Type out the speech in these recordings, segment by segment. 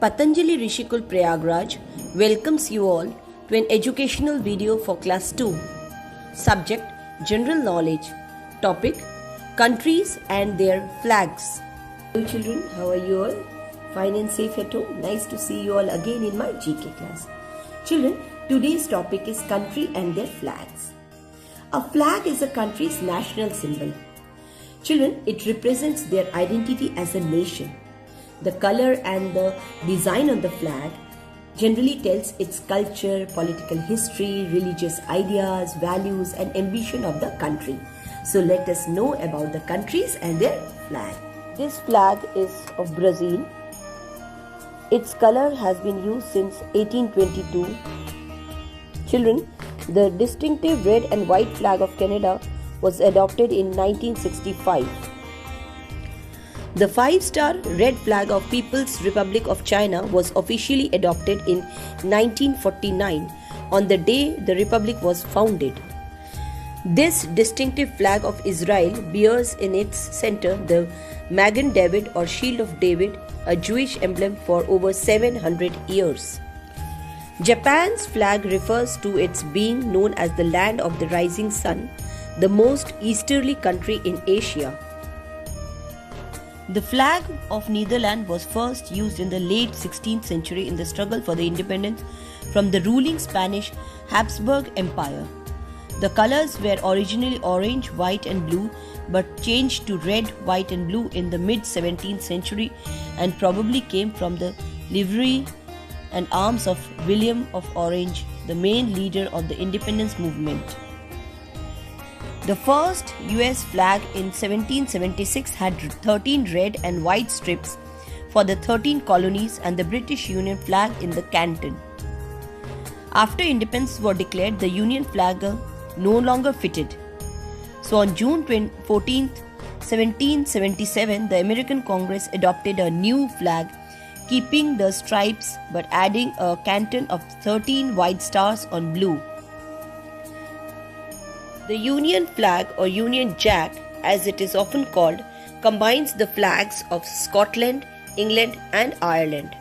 Patanjali Rishikul Prayagraj welcomes you all to an educational video for class 2. Subject General Knowledge. Topic Countries and their flags. Hello children, how are you all? Fine and safe at home? Nice to see you all again in my GK class. Children, today's topic is country and their flags. A flag is a country's national symbol. Children, it represents their identity as a nation. The color and the design on the flag generally tells its culture, political history, religious ideas, values and ambition of the country. So let us know about the countries and their flag. This flag is of Brazil. Its color has been used since 1822. Children, the distinctive red and white flag of Canada was adopted in 1965. The 5-star red flag of People's Republic of China was officially adopted in 1949 on the day the republic was founded. This distinctive flag of Israel bears in its center the Magen David or Shield of David, a Jewish emblem for over 700 years. Japan's flag refers to its being known as the land of the rising sun, the most easterly country in Asia. The flag of Netherlands was first used in the late 16th century in the struggle for the independence from the ruling Spanish Habsburg Empire. The colors were originally orange, white and blue but changed to red, white and blue in the mid-17th century and probably came from the livery and arms of William of Orange, the main leader of the independence movement. The first US flag in 1776 had 13 red and white strips for the 13 colonies and the British Union flag in the canton. After independence was declared, the Union flag no longer fitted. So on June 14, 1777, the American Congress adopted a new flag, keeping the stripes but adding a canton of 13 white stars on blue. The Union flag or Union Jack, as it is often called, combines the flags of Scotland, England and Ireland.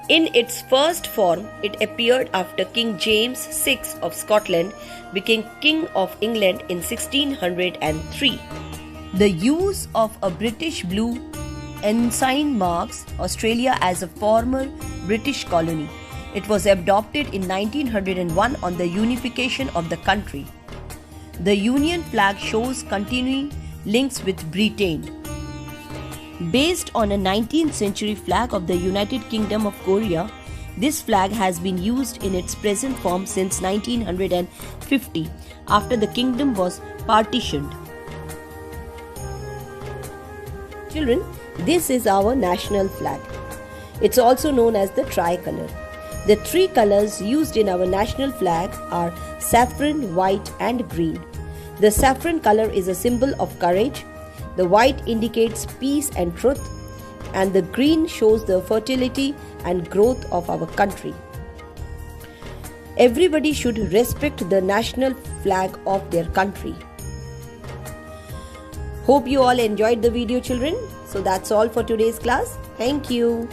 In its first form, it appeared after King James VI of Scotland became King of England in 1603. The use of a British blue ensign marks Australia as a former British colony. It was adopted in 1901 on the unification of the country. The Union flag shows continuing links with Britain. Based on a 19th century flag of the United Kingdom of Korea, this flag has been used in its present form since 1950, after the kingdom was partitioned. Children, this is our national flag. It's also known as the tricolor. The three colors used in our national flag are saffron, white and green. The saffron color is a symbol of courage, the white indicates peace and truth, and the green shows the fertility and growth of our country. Everybody should respect the national flag of their country. Hope you all enjoyed the video, children. So that's all for today's class. Thank you.